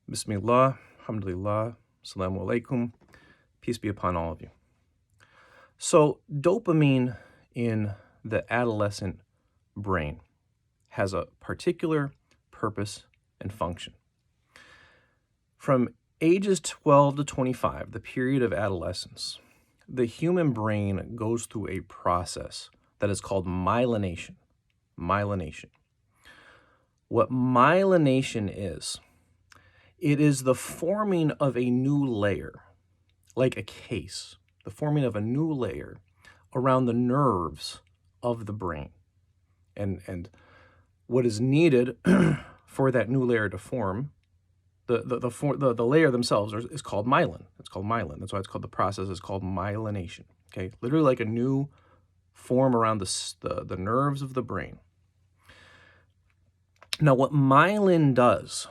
Bismillah, alhamdulillah, assalamu alaikum, peace be upon all of you. So, dopamine in the adolescent brain has a particular purpose and function. From ages 12 to 25, the period of adolescence, the human brain goes through a process that is called myelination. Myelination. What myelination is, it is the forming of a new layer, like a case, the forming of a new layer around the nerves of the brain. And what is needed for that new layer to form, the layer themselves is called myelin. It's called myelin. That's why it's called, the process is called myelination. Okay, literally like a new form around the nerves of the brain. Now, what myelin does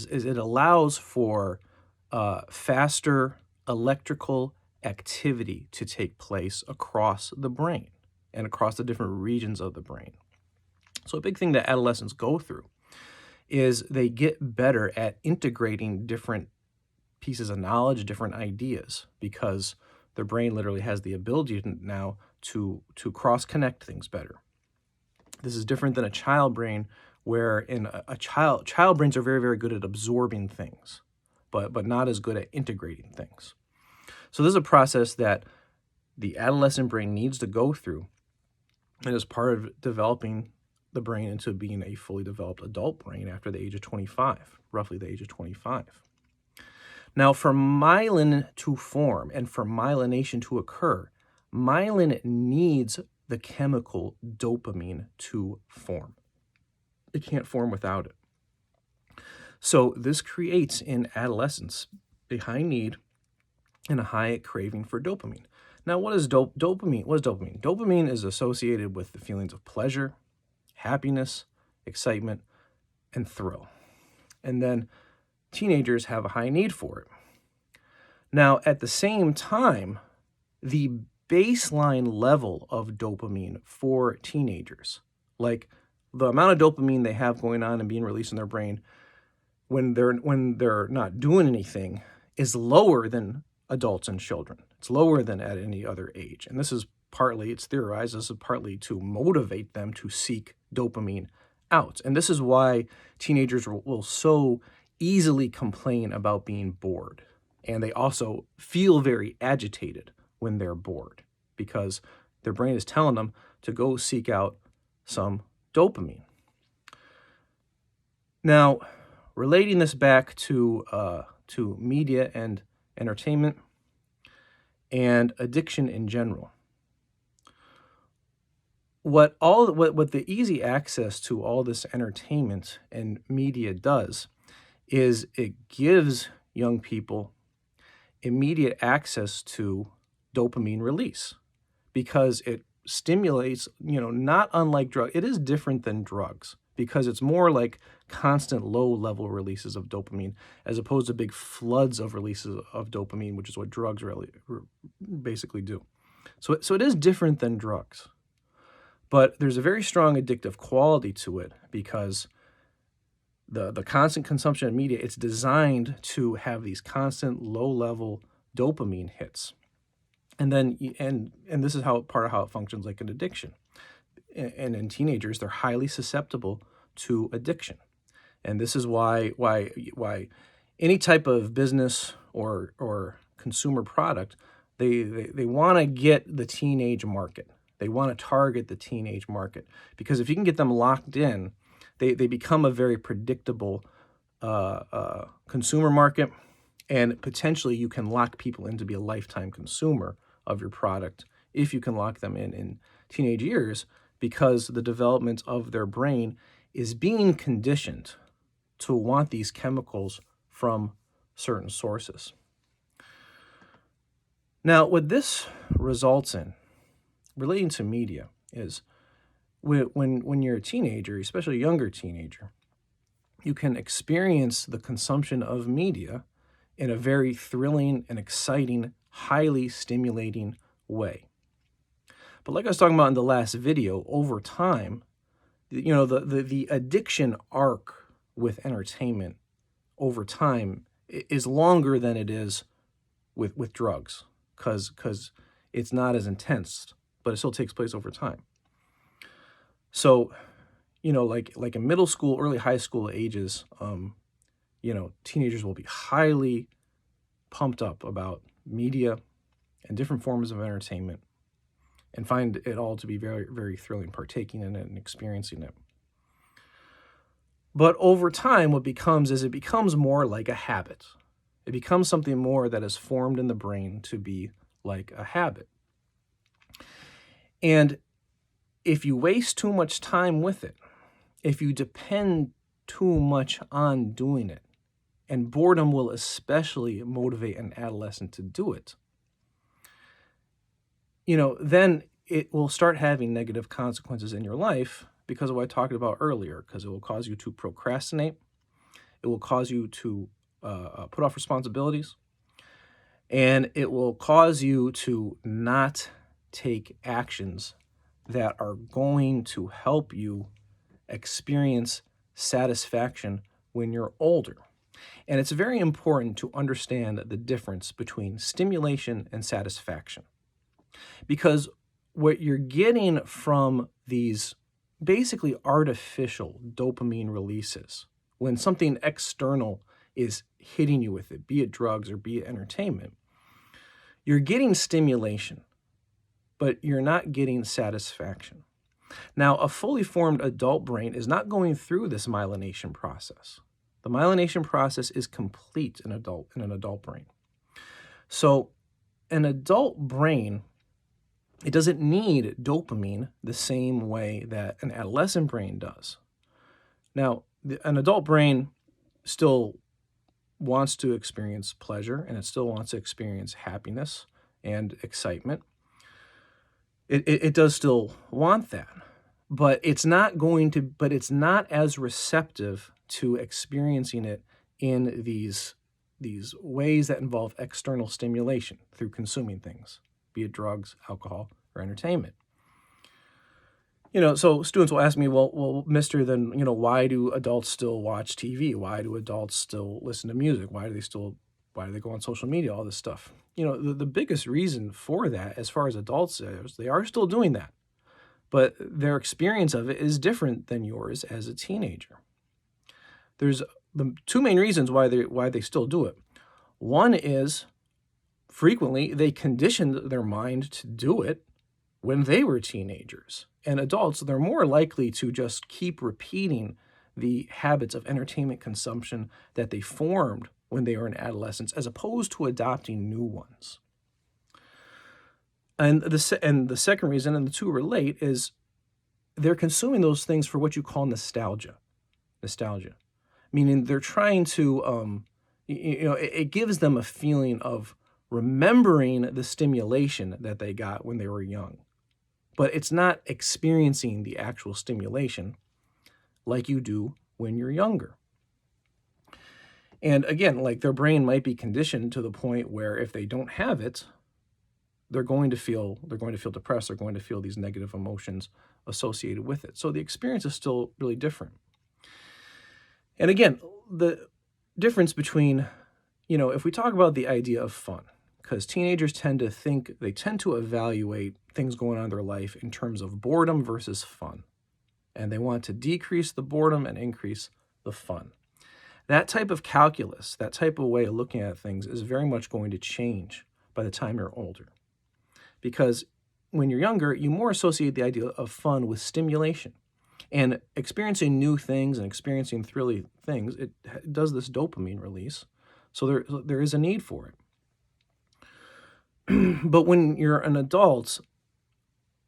is it allows for faster electrical activity to take place across the brain and across the different regions of the brain. So a big thing that adolescents go through is they get better at integrating different pieces of knowledge, different ideas, because their brain literally has the ability now to cross-connect things better. This is different than a child brain, where in a child brains are very, very good at absorbing things, but not as good at integrating things. So this is a process that the adolescent brain needs to go through, and is part of developing the brain into being a fully developed adult brain after the age of 25, roughly the age of 25. Now, for myelin to form and for myelination to occur, myelin needs the chemical dopamine to form. It can't form without it. So this creates in adolescence a high need and a high craving for dopamine. Now, what is dopamine? What is dopamine? Dopamine is associated with the feelings of pleasure, happiness, excitement, and thrill. And then teenagers have a high need for it. Now, at the same time, the baseline level of dopamine for teenagers, like the amount of dopamine they have going on and being released in their brain when they're not doing anything, is lower than adults and children. It's lower than at any other age. And this is partly, it's theorized, this is partly to motivate them to seek dopamine out. And this is why teenagers will so easily complain about being bored. And they also feel very agitated when they're bored, because their brain is telling them to go seek out some dopamine. Now, relating this back to media and entertainment and addiction in general, what the easy access to all this entertainment and media does is it gives young people immediate access to dopamine release, because it stimulates, not unlike drug. It is different than drugs, because it's more like constant low-level releases of dopamine, as opposed to big floods of releases of dopamine, which is what drugs really basically do. So it is different than drugs, but there's a very strong addictive quality to it, because the constant consumption of media, it's designed to have these constant low-level dopamine hits. And then, and this is part of how it functions like an addiction. And in teenagers, they're highly susceptible to addiction. And this is why any type of business or consumer product, they want to get the teenage market. They want to target the teenage market, because if you can get them locked in, they become a very predictable consumer market, and potentially you can lock people in to be a lifetime consumer of your product if you can lock them in teenage years, because the development of their brain is being conditioned to want these chemicals from certain sources. Now, what this results in, relating to media, is when you're a teenager, especially a younger teenager, you can experience the consumption of media in a very thrilling and exciting, highly stimulating way. But like I was talking about in the last video, over time, the addiction arc with entertainment over time is longer than it is with drugs, because it's not as intense, but it still takes place over time. So, like in middle school, early high school ages, teenagers will be highly pumped up about media and different forms of entertainment and find it all to be very, very thrilling, partaking in it and experiencing it. But over time, what becomes is it becomes more like a habit. It becomes something more that is formed in the brain to be like a habit. And if you waste too much time with it, if you depend too much on doing it, and boredom will especially motivate an adolescent to do it, then it will start having negative consequences in your life because of what I talked about earlier, because it will cause you to procrastinate. It will cause you to put off responsibilities, and it will cause you to not take actions that are going to help you experience satisfaction when you're older. And it's very important to understand the difference between stimulation and satisfaction, because what you're getting from these basically artificial dopamine releases, when something external is hitting you with it, be it drugs or be it entertainment, you're getting stimulation, but you're not getting satisfaction. Now, a fully formed adult brain is not going through this myelination process. The myelination process is complete in an adult brain. So an adult brain, it doesn't need dopamine the same way that an adolescent brain does. Now, an adult brain still wants to experience pleasure, and it still wants to experience happiness and excitement. It does still want that, but it's not as receptive to experiencing it in these ways that involve external stimulation through consuming things, be it drugs, alcohol, or entertainment. So students will ask me, well, mister, then, why do adults still watch TV? Why do adults still listen to music? Why do they go on social media, all this stuff? The biggest reason for that, as far as adults is, they are still doing that, but their experience of it is different than yours as a teenager. There's the two main reasons why they still do it. One is frequently they conditioned their mind to do it when they were teenagers. And adults, they're more likely to just keep repeating the habits of entertainment consumption that they formed when they were in adolescence, as opposed to adopting new ones. And the second reason, and the two relate, is they're consuming those things for what you call nostalgia. Nostalgia, meaning they're trying to, it gives them a feeling of remembering the stimulation that they got when they were young. But it's not experiencing the actual stimulation like you do when you're younger. And again, like, their brain might be conditioned to the point where if they don't have it, they're going to feel depressed, they're going to feel these negative emotions associated with it. So the experience is still really different. And again, the difference between, if we talk about the idea of fun, because teenagers tend to evaluate things going on in their life in terms of boredom versus fun. And they want to decrease the boredom and increase the fun. That type of calculus, that type of way of looking at things is very much going to change by the time you're older. Because when you're younger, you more associate the idea of fun with stimulation. And experiencing new things and experiencing thrilling things, it does this dopamine release. So there is a need for it. But when you're an adult,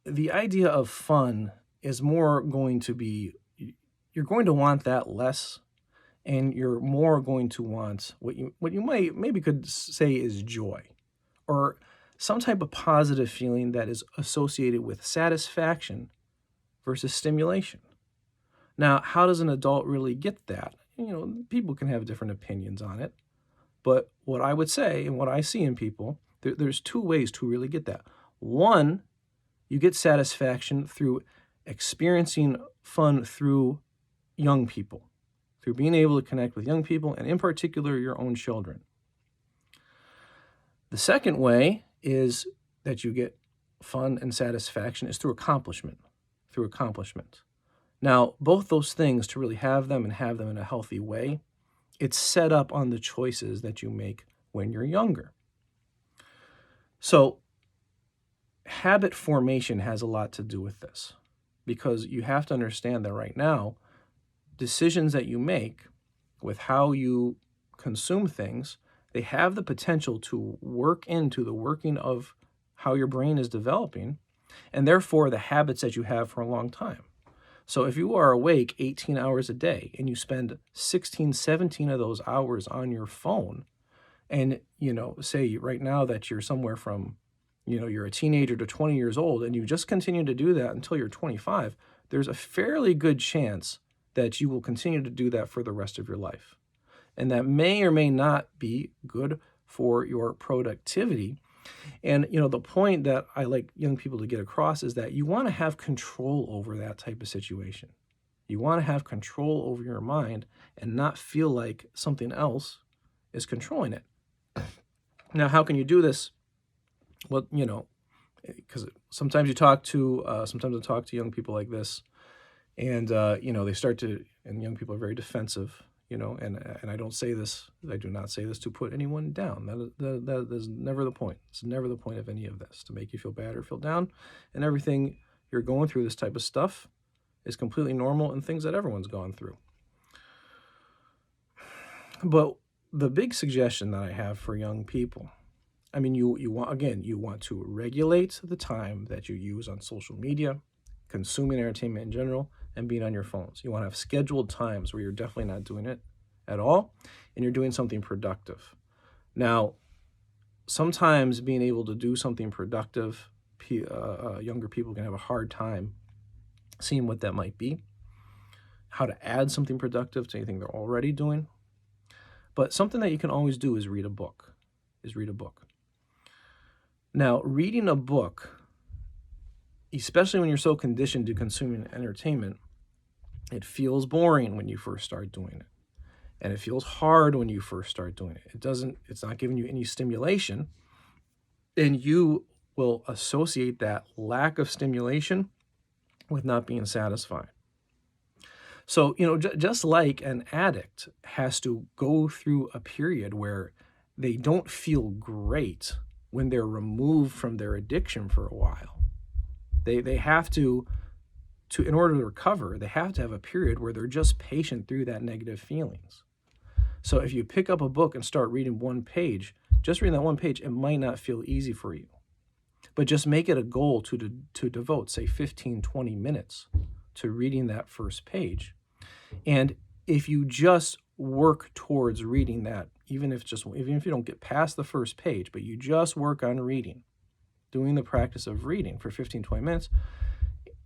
the idea of fun is more going to be, you're going to want that less, and you're more going to want what you maybe could say is joy, or some type of positive feeling that is associated with satisfaction versus stimulation. Now, how does an adult really get that? People can have different opinions on it, but what I would say and what I see in people, there's two ways to really get that. One, you get satisfaction through experiencing fun through young people, through being able to connect with young people, and in particular, your own children. The second way is that you get fun and satisfaction is through accomplishment, Now, both those things, to really have them and have them in a healthy way, it's set up on the choices that you make when you're younger. So habit formation has a lot to do with this, because you have to understand that right now, decisions that you make with how you consume things, they have the potential to work into the working of how your brain is developing, and therefore the habits that you have for a long time. So if you are awake 18 hours a day and you spend 16, 17 of those hours on your phone, and, say right now that you're somewhere from, you're a teenager to 20 years old, and you just continue to do that until you're 25, there's a fairly good chance that you will continue to do that for the rest of your life. And that may or may not be good for your productivity. And, the point that I like young people to get across is that you want to have control over that type of situation. You want to have control over your mind and not feel like something else is controlling it. Now, how can you do this? Well, because sometimes I talk to young people like this, and they start to, and young people are very defensive, and I don't say this, I do not say this to put anyone down. That is never the point. It's never the point of any of this, to make you feel bad or feel down. And everything you're going through, this type of stuff, is completely normal and things that everyone's gone through. But the big suggestion that I have for young people, you want to regulate the time that you use on social media, consuming entertainment in general, and being on your phones. You want to have scheduled times where you're definitely not doing it at all, and you're doing something productive. Now, sometimes being able to do something productive, younger people can have a hard time seeing what that might be, how to add something productive to anything they're already doing. But something that you can always do is read a book. Now, reading a book, especially when you're so conditioned to consuming entertainment, it feels boring when you first start doing it. And it feels hard when you first start doing it. It's not giving you any stimulation. And you will associate that lack of stimulation with not being satisfied. So, just like an addict has to go through a period where they don't feel great when they're removed from their addiction for a while. They have to in order to recover, they have to have a period where they're just patient through that negative feelings. So if you pick up a book and start reading one page, just reading that one page, it might not feel easy for you. But just make it a goal to devote, say, 15, 20 minutes to reading that first page. And if you just work towards reading that, even if you don't get past the first page, but you just work on reading, doing the practice of reading for 15, 20 minutes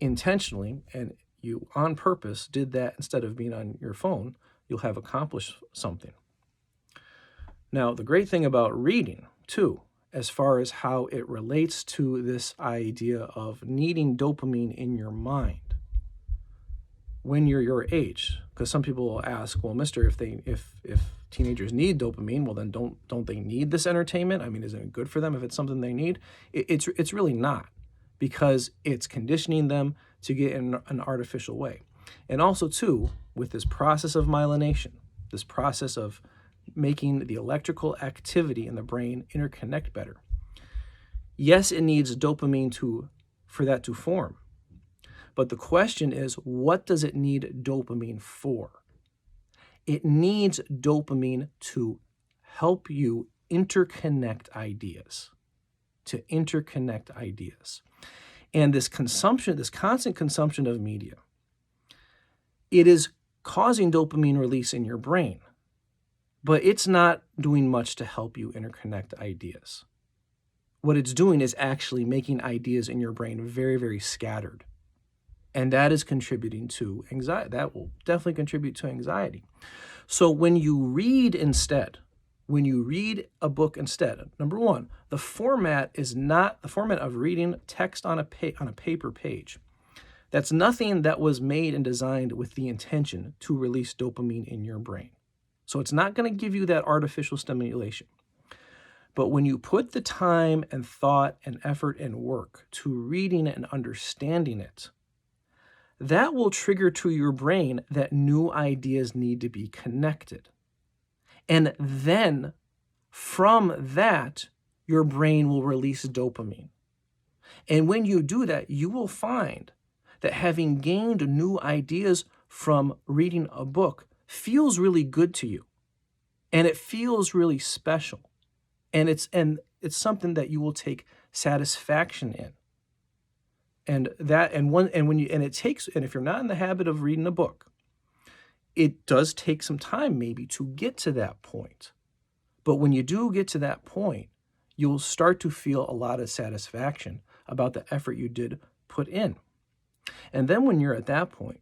intentionally, and you on purpose did that instead of being on your phone, you'll have accomplished something. Now, the great thing about reading, too, as far as how it relates to this idea of needing dopamine in your mind when you're your age, because some people will ask, well, mister, if teenagers need dopamine, well, then don't they need this entertainment? Isn't it good for them if it's something they need? It's really not, because it's conditioning them to get in an artificial way. And also, too, with this process of myelination, this process of making the electrical activity in the brain interconnect better. Yes, it needs dopamine for that to form. But the question is, what does it need dopamine for? It needs dopamine to help you interconnect ideas, And this constant consumption of media, it is causing dopamine release in your brain, but it's not doing much to help you interconnect ideas. What it's doing is actually making ideas in your brain very, very scattered. And that is contributing to anxiety. That will definitely contribute to anxiety. So when you read a book instead, number one, the format is not the format of reading text on a paper page. That's nothing that was made and designed with the intention to release dopamine in your brain. So it's not going to give you that artificial stimulation. But when you put the time and thought and effort and work to reading it and understanding it, that will trigger to your brain that new ideas need to be connected. And then from that, your brain will release dopamine. And when you do that, you will find that having gained new ideas from reading a book feels really good to you. And it feels really special. And it's something that you will take satisfaction in. And if you're not in the habit of reading a book, it does take some time maybe to get to that point. But when you do get to that point, you'll start to feel a lot of satisfaction about the effort you did put in. And then when you're at that point,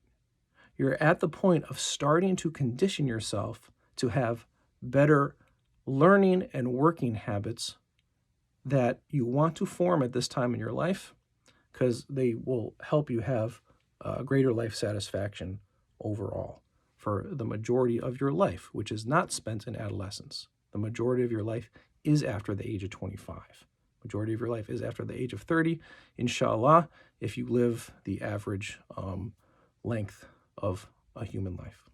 you're at the point of starting to condition yourself to have better learning and working habits that you want to form at this time in your life, because they will help you have greater life satisfaction overall for the majority of your life, which is not spent in adolescence. The majority of your life is after the age of 25. Majority of your life is after the age of 30, inshallah, if you live the average length of a human life.